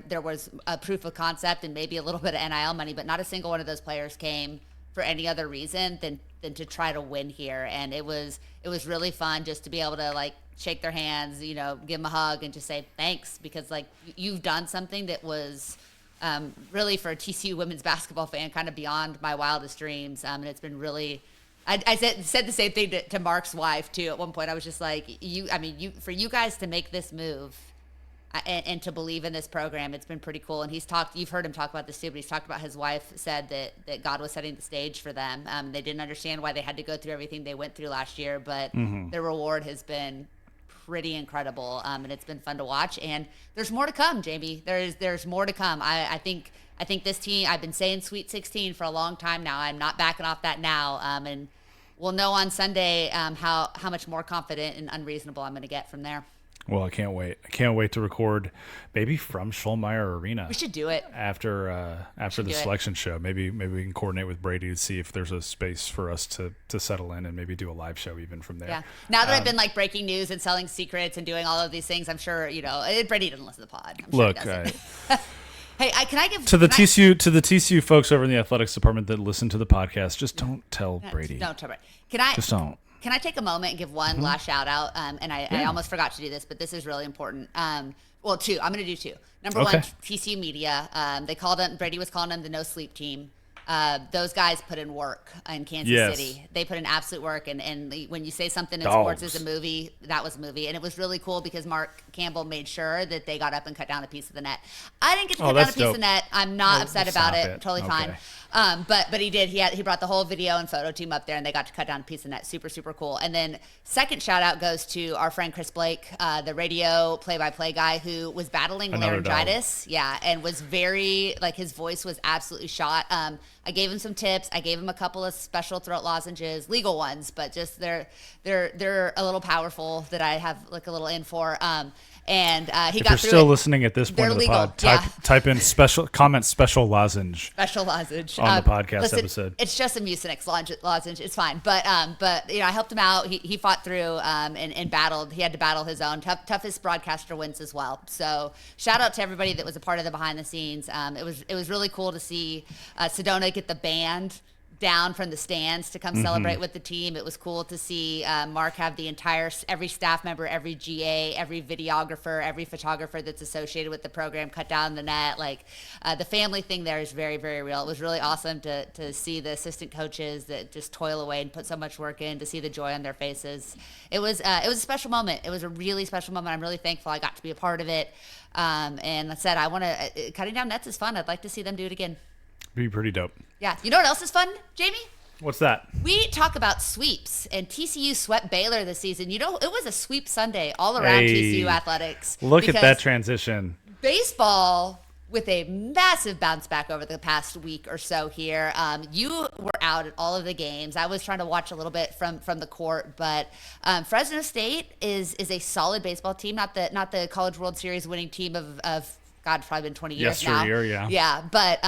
there was a proof of concept and maybe a little bit of NIL money, but not a single one of those players came for any other reason than to try to win here. And it was really fun just to be able to shake their hands, give them a hug and just say thanks, because you've done something that was really, for a TCU women's basketball fan, kind of beyond my wildest dreams. And it's been really, I said the same thing to Mark's wife too. At one point I was just like, for you guys to make this move and to believe in this program, it's been pretty cool. And you've heard him talk about this too, but he's talked about his wife said that God was setting the stage for them. They didn't understand why they had to go through everything they went through last year, but the reward has been pretty incredible, and it's been fun to watch. And there's more to come, Jamie. There's more to come. I think this team. I've been saying Sweet 16 for a long time now. I'm not backing off that now, and we'll know on Sunday how much more confident and unreasonable I'm going to get from there. Well, I can't wait. I can't wait to record maybe from Schulmeyer Arena. We should do it after the selection show. Maybe we can coordinate with Brady to see if there's a space for us to settle in and maybe do a live show even from there. Yeah. Now that I've been like breaking news and selling secrets and doing all of these things, I'm sure Brady doesn't listen to the pod. Look, hey, can I give TCU folks over in the athletics department that listen to the podcast? Just don't tell Brady. Don't tell Brady. Just don't. Can I take a moment and give one last shout out? And I almost forgot to do this, but this is really important. Well, two. I'm going to do two. Number one, TCU media. Brady was calling them the no sleep team. Those guys put in work in Kansas City. They put in absolute work. And when you say something in sports is a movie, that was a movie. And it was really cool because Mark Campbell made sure that they got up and cut down a piece of the net. I didn't get to cut down a piece of the net. I'm not upset about it. Totally fine. But he did. He brought the whole video and photo team up there, and they got to cut down a piece of net. Super, super cool. And then second shout out goes to our friend Chris Blake, the radio play-by-play guy who was battling laryngitis. Yeah, and was very his voice was absolutely shot. I gave him some tips. I gave him a couple of special throat lozenges, legal ones, but just they're a little powerful that I have a little in for. And he if got you're through still it. listening at this point They're of the legal. pod, type in special lozenge. Special lozenge on the podcast episode. It's just a Mucinex lozenge. It's fine. But I helped him out. He fought through and battled. He had to battle his own toughest broadcaster wins as well. So shout out to everybody that was a part of the behind the scenes. It was really cool to see Sedona get the band down from the stands to come celebrate with the team. It was cool to see Mark have every staff member, every GA, every videographer, every photographer that's associated with the program cut down the net. The family thing there is very, very real. It was really awesome to see the assistant coaches that just toil away and put so much work in, to see the joy on their faces. It was a special moment. It was a really special moment. I'm really thankful I got to be a part of it. And I said, cutting down nets is fun. I'd like to see them do it again. Be pretty dope. Yeah. You know what else is fun, Jamie? What's that? We talk about sweeps, and TCU swept Baylor this season. It was a sweep Sunday all around TCU athletics. Look at that transition. Baseball with a massive bounce back over the past week or so here. You were out at all of the games. I was trying to watch a little bit from the court, but Fresno State is a solid baseball team, not the College World Series winning team of God, it's probably been 20 years now. Yeah. Yeah, but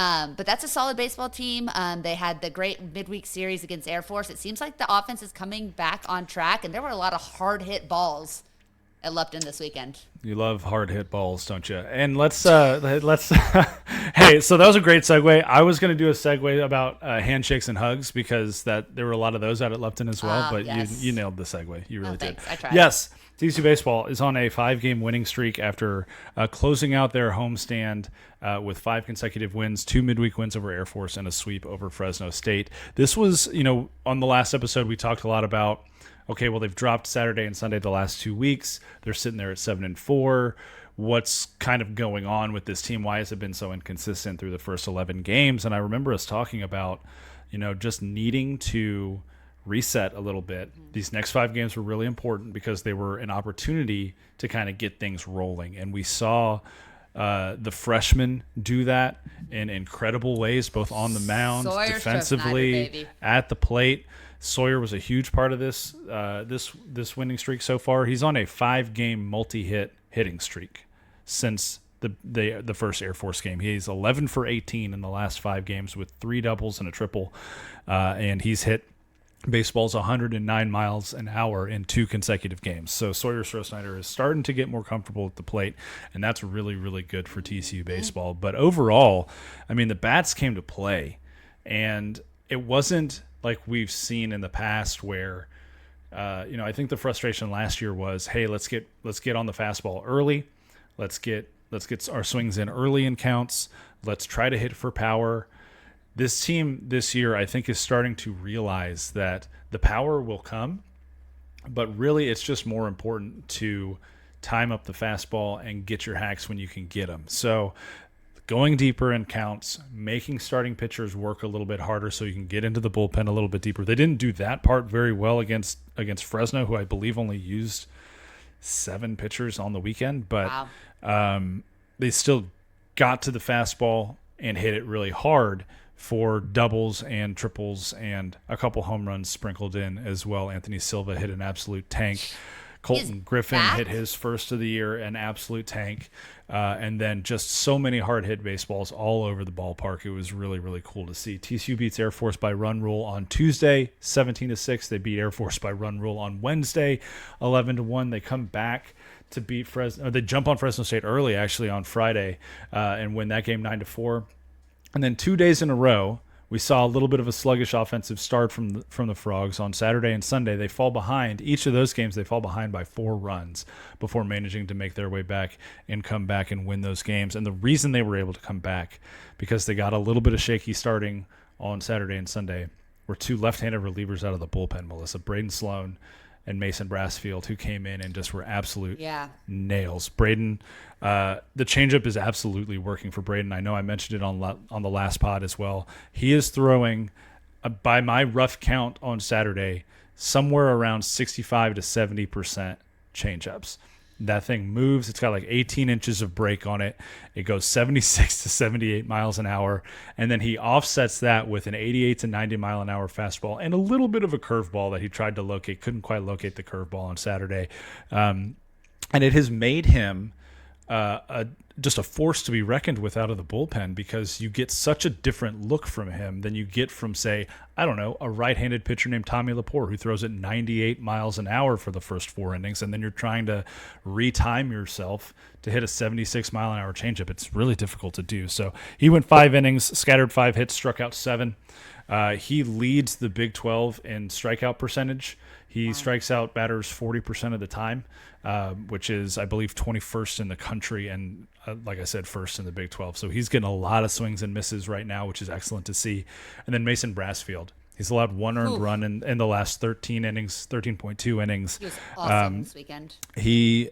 that's a solid baseball team. They had the great midweek series against Air Force. It seems like the offense is coming back on track, and there were a lot of hard-hit balls at Lupton this weekend. You love hard-hit balls, don't you? And let's hey, so that was a great segue. I was going to do a segue about handshakes and hugs because there were a lot of those out at Lupton as well, but yes. you nailed the segue. You really did. I tried. Yes. TCU baseball is on a 5-game winning streak after closing out their homestand with 5 consecutive wins, 2 midweek wins over Air Force, and a sweep over Fresno State. This was, on the last episode, we talked a lot about, okay, well, they've dropped Saturday and Sunday the last 2 weeks. They're sitting there at 7-4. What's kind of going on with this team? Why has it been so inconsistent through the first 11 games? And I remember us talking about, just needing to reset a little bit. These next 5 games were really important because they were an opportunity to kind of get things rolling. And we saw the freshmen do that in incredible ways, both on the mound, defensively, at the plate. Sawyer was a huge part of this winning streak so far. He's on a 5-game multi-hit hitting streak since the first Air Force game. He's 11 for 18 in the last 5 games with 3 doubles and a triple, and he's hit baseball's 109 miles an hour in 2 consecutive games. So Sawyer Stroh-Snyder is starting to get more comfortable at the plate, and that's really, really good for TCU baseball. But overall, the bats came to play, and it wasn't like we've seen in the past where, I think the frustration last year was, hey, let's get on the fastball early, let's get our swings in early in counts, let's try to hit for power. This team this year, I think, is starting to realize that the power will come, but really it's just more important to time up the fastball and get your hacks when you can get them. So going deeper in counts, making starting pitchers work a little bit harder so you can get into the bullpen a little bit deeper. They didn't do that part very well against Fresno, who I believe only used 7 pitchers on the weekend, but Wow. they still got to the fastball and hit it really hard for doubles and triples and a couple home runs sprinkled in as well. Anthony Silva hit an absolute tank. Colton Griffin hit his first of the year, an absolute tank. And then just so many hard hit baseballs all over the ballpark. It was really, really cool to see. TCU beats Air Force by run rule on Tuesday, 17-6. They beat Air Force by run rule on Wednesday, 11-1. They come back to beat Fresno. They jump on Fresno State early, actually, on Friday, and win that game 9-4. And then 2 days in a row, we saw a little bit of a sluggish offensive start from the Frogs on Saturday and Sunday. They fall behind. Each of those games, they fall behind by 4 runs before managing to make their way back and come back and win those games. And the reason they were able to come back, because they got a little bit of shaky starting on Saturday and Sunday, were 2 left-handed relievers out of the bullpen, Melissa. Braden Sloan and Mason Brassfield, who came in and just were absolute nails. Braden, the changeup is absolutely working for Braden. I know I mentioned it on the last pod as well. He is throwing, by my rough count on Saturday, somewhere around 65 to 70% changeups. That thing moves. It's got like 18 inches of break on it. It goes 76 to 78 miles an hour. And then he offsets that with an 88 to 90 mile an hour fastball and a little bit of a curveball that he tried to locate. Couldn't quite locate the curveball on Saturday. And it has made him just a force to be reckoned with out of the bullpen, because you get such a different look from him than you get from, say, I don't know, a right-handed pitcher named Tommy Lepore, who throws at 98 miles an hour for the first 4 innings, and then you're trying to retime yourself to hit a 76 mile an hour changeup. It's really difficult to do. So he went 5 innings, scattered 5 hits, struck out 7. He leads the Big 12 in strikeout percentage. He strikes out batters 40% of the time, which is, I believe, 21st in the country, and like I said, first in the Big 12. So he's getting a lot of swings and misses right now, which is excellent to see. And then Mason Brassfield. He's allowed 1 earned run in the last 13 innings, 13.2 innings. He was awesome this weekend. He,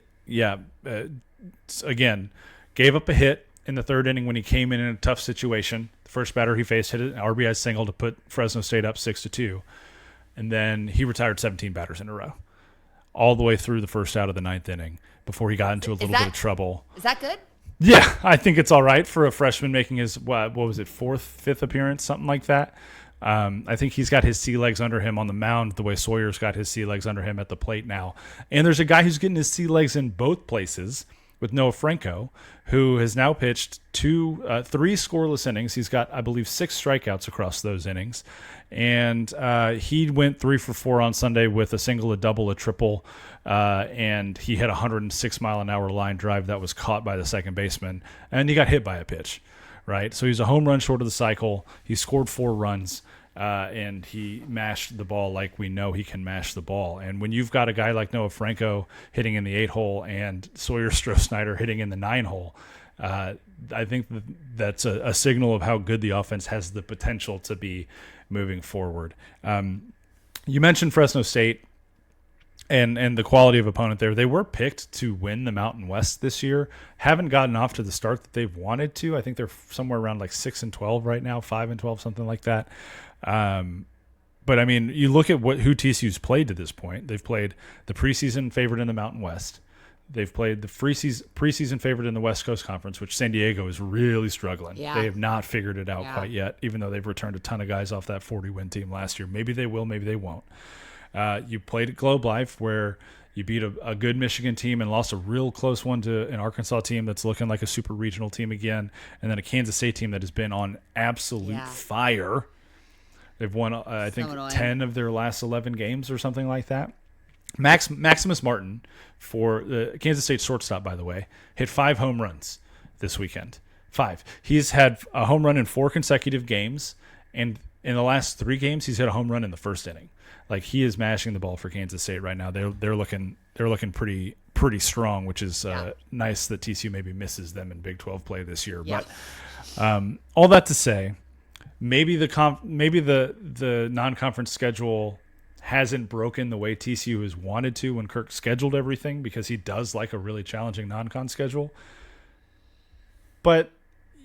again, gave up a hit in the 3rd inning when he came in a tough situation. The first batter he faced hit an RBI single to put Fresno State up 6-2. And then he retired 17 batters in a row, all the way through the first out of the 9th inning before he got into a little bit of trouble. Is that good? Yeah, I think it's all right for a freshman making his, what was it, 4th, 5th appearance, something like that. I think he's got his sea legs under him on the mound the way Sawyer's got his sea legs under him at the plate now. And there's a guy who's getting his sea legs in both places with Noah Franco, who has now pitched 3 scoreless innings. He's got, I believe, 6 strikeouts across those innings. And he went 3 for 4 on Sunday with a single, a double, a triple, and he hit a 106-mile-an-hour line drive that was caught by the second baseman, and he got hit by a pitch, right? So he's a home run short of the cycle. He scored 4 runs, and he mashed the ball like we know he can mash the ball. And when you've got a guy like Noah Franco hitting in the 8-hole and Sawyer Stroh-Snyder hitting in the 9-hole, I think that's a signal of how good the offense has the potential to be moving forward. You mentioned Fresno State and the quality of opponent there. They were picked to win the Mountain West this year. Haven't gotten off to the start that they've wanted to. I think they're somewhere around like 6-12 right now, 5-12, something like that. But I mean, you look at who TCU's played to this point. They've played the preseason favorite in the Mountain West. They've played the preseason favorite in the West Coast Conference, which San Diego is really struggling. Yeah. They have not figured it out quite yet, even though they've returned a ton of guys off that 40-win team last year. Maybe they will, maybe they won't. You played at Globe Life, where you beat a good Michigan team and lost a real close one to an Arkansas team that's looking like a super regional team again, and then a Kansas State team that has been on absolute fire. They've won, I think, 10 of their last 11 games or something like that. Maximus Martin, for the Kansas State shortstop, by the way, hit 5 home runs this weekend. 5. He's had a home run in 4 consecutive games, and in the last 3 games, he's hit a home run in the first inning. Like, he is mashing the ball for Kansas State right now. They're looking pretty strong, which is nice that TCU maybe misses them in Big 12 play this year. Yeah. But all that to say, maybe the non-conference schedule hasn't broken the way TCU has wanted to when Kirk scheduled everything, because he does like a really challenging non-con schedule. But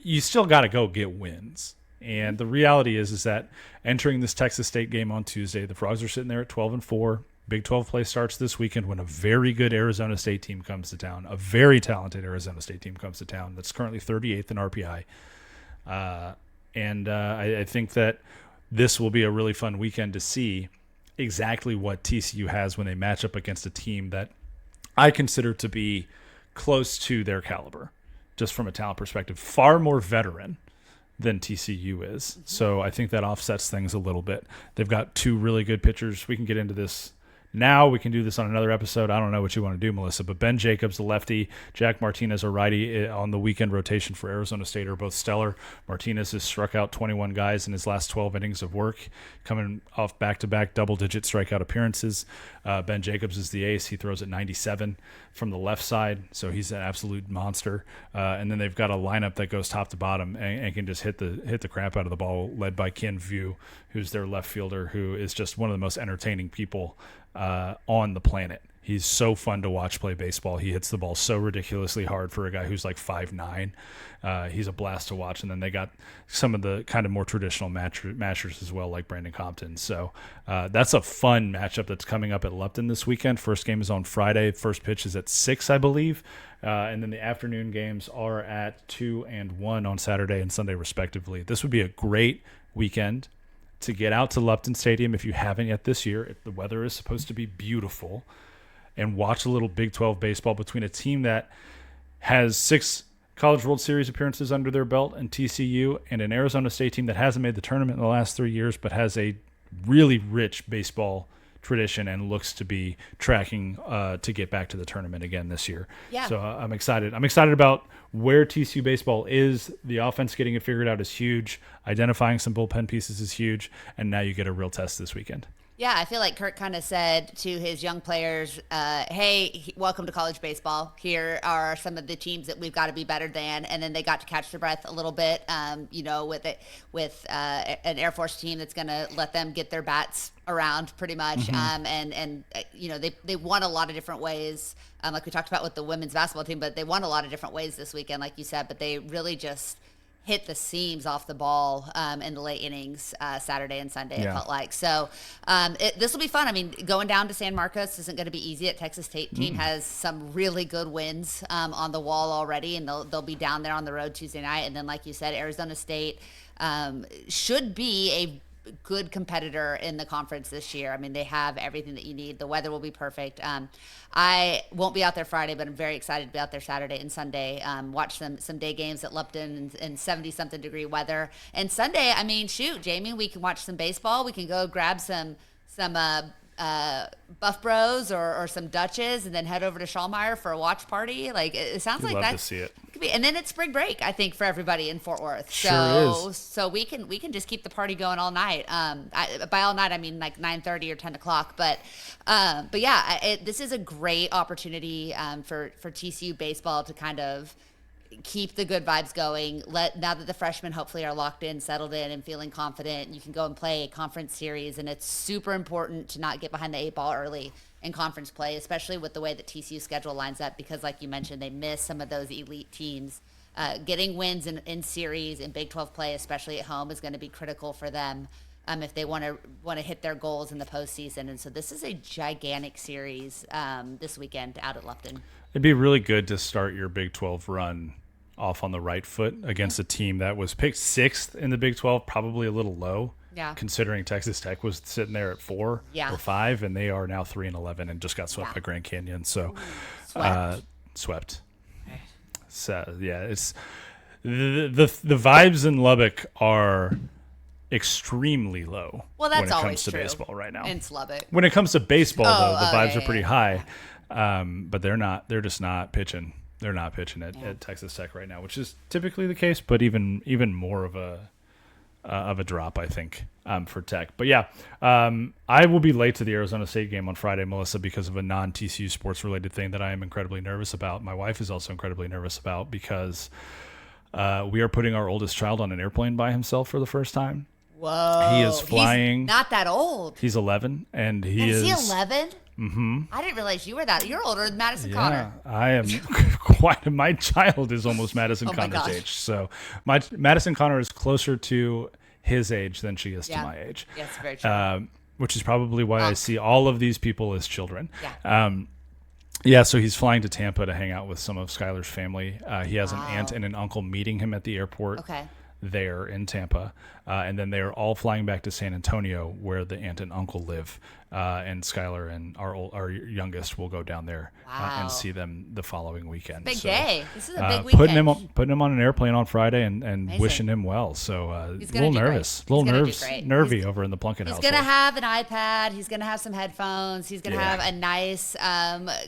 you still got to go get wins. And the reality is that entering this Texas State game on Tuesday, the Frogs are sitting there at 12-4. Big 12 play starts this weekend when a very good Arizona State team comes to town, a very talented Arizona State team comes to town that's currently 38th in RPI. I think that this will be a really fun weekend to see exactly what TCU has when they match up against a team that I consider to be close to their caliber, just from a talent perspective, far more veteran than TCU is. So I think that offsets things a little bit. They've got two really good pitchers. We can get into this now. We can do this on another episode. I don't know what you want to do, Melissa, but Ben Jacobs, the lefty, Jack Martinez, a righty on the weekend rotation for Arizona State are both stellar. Martinez has struck out 21 guys in his last 12 innings of work, coming off back-to-back double-digit strikeout appearances. Ben Jacobs is the ace. He throws at 97 from the left side, so he's an absolute monster. And then they've got a lineup that goes top to bottom and can just hit the crap out of the ball, led by Ken View, who's their left fielder, who is just one of the most entertaining people on the planet. He's so fun to watch play baseball. He hits the ball so ridiculously hard for a guy who's like 5'9". He's a blast to watch. And then they got some of the kind of more traditional matchers as well, like Brandon Compton. So that's a fun matchup that's coming up at Lupton this weekend. First game is on Friday. First pitch is at 6, I believe. And then the afternoon games are at 2 and 1 on Saturday and Sunday, respectively. This would be a great weekend to get out to Lupton Stadium if you haven't yet this year. The weather is supposed to be beautiful, and watch a little Big 12 baseball between a team that has 6 College World Series appearances under their belt and TCU, and an Arizona State team that hasn't made the tournament in the last 3 years but has a really rich baseball tradition and looks to be tracking to get back to the tournament again this year. Yeah. So I'm excited. I'm excited about where TCU baseball is. The offense getting it figured out is huge. Identifying some bullpen pieces is huge. And now you get a real test this weekend. Yeah, I feel like Kirk kind of said to his young players, hey, welcome to college baseball. Here are some of the teams that we've got to be better than. And then they got to catch their breath a little bit, with an Air Force team that's going to let them get their bats around pretty much. They won a lot of different ways, like we talked about with the women's basketball team, but they won a lot of different ways this weekend, like you said, but they really just hit the seams off the ball in the late innings Saturday and Sunday, it felt like. So this will be fun. I mean, going down to San Marcos isn't going to be easy. Texas State team has some really good wins on the wall already, and they'll be down there on the road Tuesday night. And then, like you said, Arizona State should be a good competitor in the conference this year. I mean, they have everything that you need. The weather will be perfect. I won't be out there Friday, but I'm very excited to be out there Saturday and Sunday. Watch some day games at Lupton in 70-something degree weather. And Sunday, I mean, shoot, Jamie, we can watch some baseball. We can go grab some Buff Bros or some Dutches, and then head over to Schallmeyer for a watch party. Like, it sounds like love that to see it. Could be, and then it's spring break, I think, for everybody in Fort Worth. Sure is. So we can just keep the party going all night. By all night, I mean like 9:30 or 10 o'clock. But yeah, this is a great opportunity for TCU baseball to kind of keep the good vibes going. Now that the freshmen hopefully are locked in, settled in, and feeling confident, you can go and play a conference series. And it's super important to not get behind the 8 ball early in conference play, especially with the way that TCU schedule lines up, because like you mentioned, they miss some of those elite teams. Getting wins in series in Big 12 play, especially at home, is going to be critical for them if they want to hit their goals in the postseason. And so this is a gigantic series this weekend out at Lupton. It'd be really good to start your Big 12 run off on the right foot against a team that was picked 6th in the Big 12, probably a little low, considering Texas Tech was sitting there at 4 or 5, and they are now 3-11 and just got swept by Grand Canyon. So swept. So yeah, it's the vibes in Lubbock are extremely low. Well, that's when it always comes to true. baseball right now. In Lubbock. When it comes to baseball, though, the vibes are pretty high. But they're not. They're just not pitching. They're not pitching at Texas Tech right now, which is typically the case, but even more of a drop, I think, for Tech. But yeah, I will be late to the Arizona State game on Friday, Melissa, because of a non-TCU sports-related thing that I am incredibly nervous about. My wife is also incredibly nervous about because we are putting our oldest child on an airplane by himself for the first time. Whoa. He is flying. He's not that old. He's 11, and Is he 11? Mm-hmm. I didn't realize you were that. You're older than Madison Connor. I am quite. My child is almost Madison Connor's age. So Madison Connor is closer to his age than she is to my age. Yes, very true. which is probably why I see all of these people as children. Yeah. Yeah, so he's flying to Tampa to hang out with some of Skylar's family. He has an aunt and an uncle meeting him at the airport there in Tampa. And then they're all flying back to San Antonio where the aunt and uncle live. And Skylar and our youngest will go down there and see them the following weekend. Big day. This is a big weekend. Putting him on an airplane on Friday and wishing him well. So a little nervous, nervy over in the Plunkett house. He's going to have an iPad. He's going to have some headphones. He's going to have a nice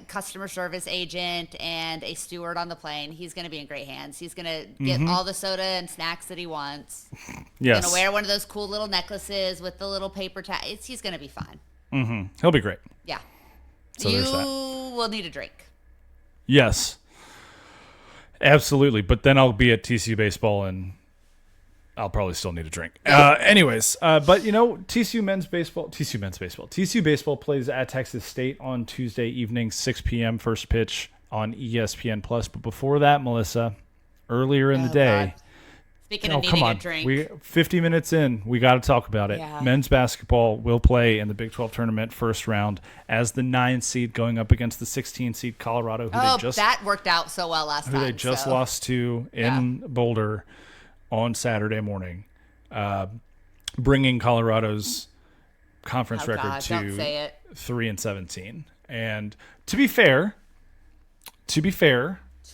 customer service agent and a steward on the plane. He's going to be in great hands. He's going to get all the soda and snacks that he wants. Yes. He's going to wear one of those cool little necklaces with the little paper tag. He's going to be fine. Mm-hmm. He'll be great. Yeah. So you will need a drink. Yes. Absolutely. But then I'll be at TCU baseball and I'll probably still need a drink. Anyways, but TCU baseball plays at Texas State on Tuesday evening, 6 p.m. first pitch on ESPN Plus. But before that, Melissa, earlier in the day. God. Speaking of needing a drink. 50 minutes in, we got to talk about it. Yeah. Men's basketball will play in the Big 12 tournament first round as the 9 seed going up against the 16 seed Colorado. That worked out so well last time. Who they just lost to in Boulder on Saturday morning, bringing Colorado's conference record to 3-17. And to be fair,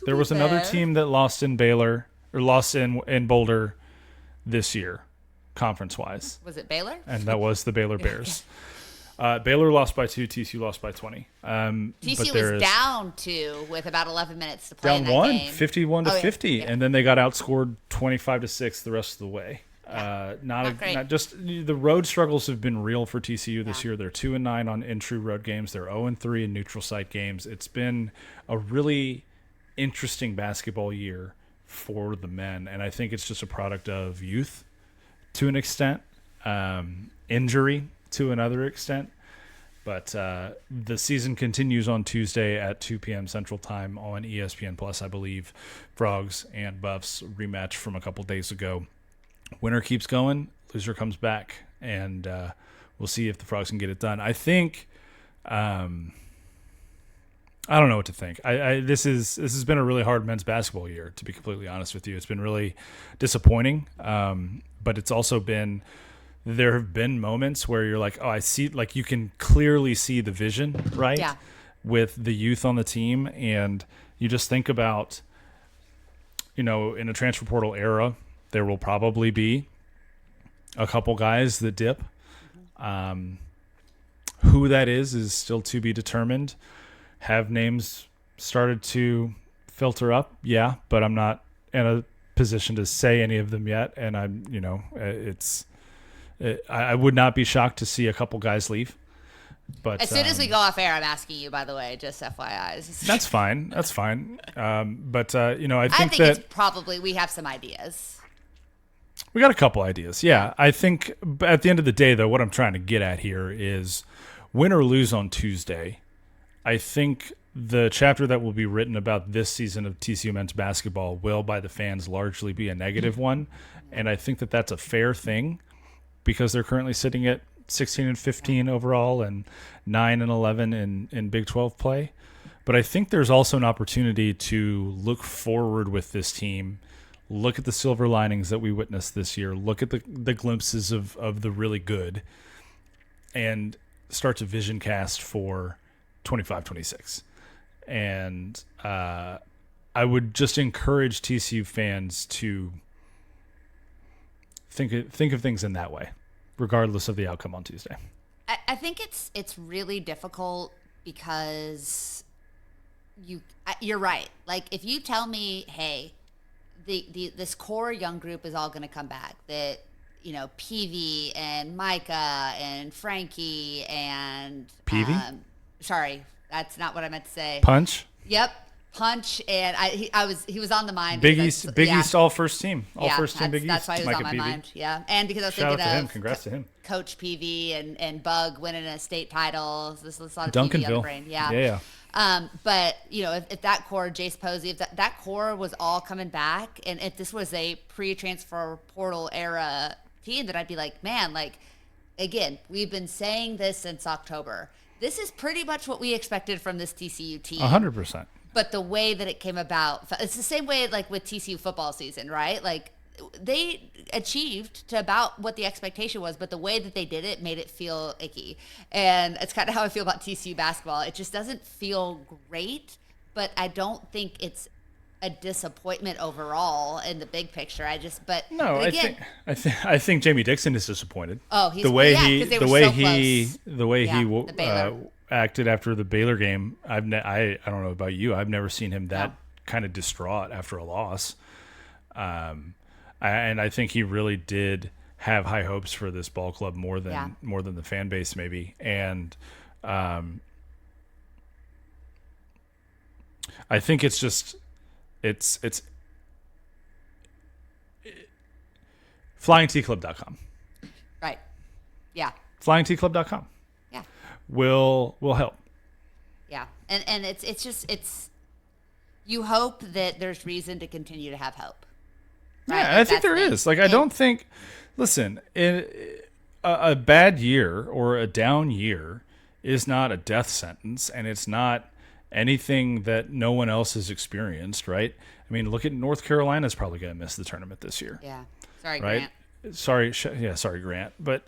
there was another team that lost in Baylor. Or lost in Boulder this year, conference-wise. Was it Baylor? And that was the Baylor Bears. Baylor lost by 2. TCU lost by 20. TCU was down 2 with about 11 minutes to play in that game. 51-50, yeah. and then they got outscored 25-6 the rest of the way. Not just the road struggles have been real for TCU this year. They're 2-9 in true road games. They're 0-3 in neutral site games. It's been a really interesting basketball year for the men, and I think it's just a product of youth to an extent, injury to another extent, but the season continues on Tuesday at 2 p.m. Central Time on ESPN Plus. I believe Frogs and Buffs rematch from a couple days ago. Winner keeps going, loser comes back, and we'll see if the Frogs can get it done. I think I don't know what to think. This has been a really hard men's basketball year, to be completely honest with you. It's been really disappointing, but it's also been there have been moments where you're like, oh, I see, like you can clearly see the vision, right? Yeah. With the youth on the team, and you just think about, in a transfer portal era, there will probably be a couple guys that dip. Who that is still to be determined. Have names started to filter up? Yeah, but I'm not in a position to say any of them yet. And I would not be shocked to see a couple guys leave. But as soon as we go off air, I'm asking you, by the way, just FYI. That's fine. That's fine. I think it's probably we have some ideas. We got a couple ideas. Yeah. I think at the end of the day, though, what I'm trying to get at here is win or lose on Tuesday. I think the chapter that will be written about this season of TCU men's basketball will, by the fans, largely be a negative one. And I think that that's a fair thing because they're currently sitting at 16-15 overall and 9-11 in Big 12 play. But I think there's also an opportunity to look forward with this team, look at the silver linings that we witnessed this year, look at the glimpses of the really good, and start to vision cast for 25-26. And I would just encourage TCU fans to think of things in that way, regardless of the outcome on Tuesday. I think it's really difficult because you're right. Like if you tell me, hey, this core young group is all going to come back, that PV and Micah and Frankie and PV. Sorry, that's not what I meant to say. Punch. Yep, Punch, and he was on the mind. Big East all first team, first team Big East. That's why he was on my mind. Yeah, and because I was thinking of congrats to him, Coach PV and Bug winning a state title. This is a lot of Duncanville. PV on the brain. Yeah. But if that core, Jace Posey, if that core was all coming back, and if this was a pre-transfer portal era team, then I'd be like, man, like again, we've been saying this since October. This is pretty much what we expected from this TCU team. 100%. But the way that it came about, it's the same way like with TCU football season, right? Like they achieved to about what the expectation was, but the way that they did it made it feel icky. And it's kind of how I feel about TCU basketball. It just doesn't feel great, but I don't think it's a disappointment overall in the big picture. I think Jamie Dixon is disappointed. Oh, he's the way the Baylor. Acted after the Baylor game. I don't know about you. I've never seen him that kind of distraught after a loss. And I think he really did have high hopes for this ball club more than the fan base maybe. And I think it's just it's flyingtclub.com. Right. Yeah. flyingtclub.com. Yeah. Will help. Yeah. And it's you hope that there's reason to continue to have hope. Right? Yeah, I think there is. Like, I don't think, listen, a bad year or a down year is not a death sentence, and it's not anything that no one else has experienced, right? I mean, look at North Carolina's probably going to miss the tournament this year. Yeah. Sorry, right? Grant. Sorry, Grant. But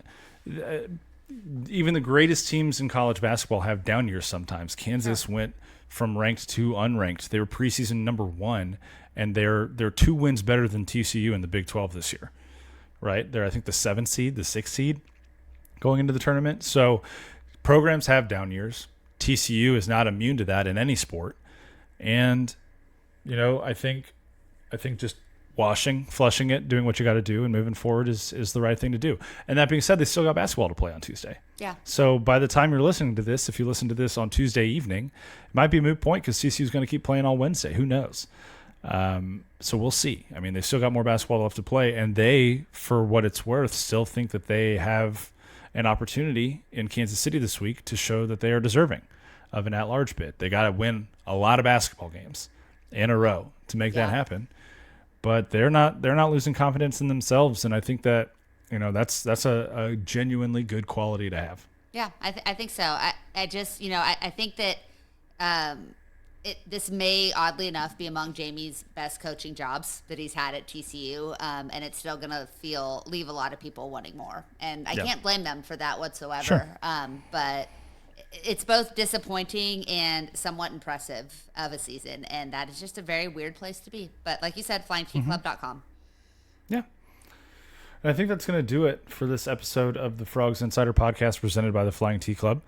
even the greatest teams in college basketball have down years sometimes. Kansas went from ranked to unranked. They were preseason number 1, and they're 2 wins better than TCU in the Big 12 this year, right? They're, I think, the 7th seed, the 6th seed going into the tournament. So programs have down years. TCU is not immune to that in any sport. And, I think just flushing it, doing what you got to do, and moving forward is the right thing to do. And that being said, they still got basketball to play on Tuesday. Yeah. So by the time you're listening to this, if you listen to this on Tuesday evening, it might be a moot point because TCU is going to keep playing on Wednesday. Who knows? So we'll see. I mean, they still got more basketball left to play, and they, for what it's worth, still think that they have an opportunity in Kansas City this week to show that they are deserving of an at-large bid. They got to win a lot of basketball games in a row to make that happen. But they're not losing confidence in themselves, and I think that that's a genuinely good quality to have. Yeah, I think so. I just I think that this may, oddly enough, be among Jamie's best coaching jobs that he's had at TCU, and it's still going to leave a lot of people wanting more. And I can't blame them for that whatsoever. Sure. But it's both disappointing and somewhat impressive of a season, and that is just a very weird place to be. But like you said, flyingtclub.com. Yeah. And I think that's going to do it for this episode of the Frogs Insider Podcast presented by the Flying T Club.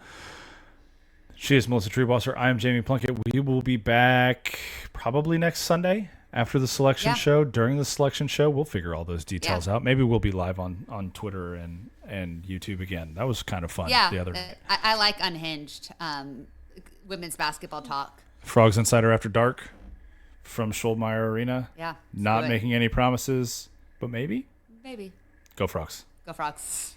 She is Melissa Treebosser. I am Jamie Plunkett. We will be back probably next Sunday after the selection show. During the selection show, we'll figure all those details out. Maybe we'll be live on Twitter and YouTube again. That was kind of fun the other night. I like unhinged women's basketball talk. Frogs Insider After Dark from Scholdmeyer Arena. Yeah. Not making any promises, but maybe. Maybe. Go Frogs. Go Frogs.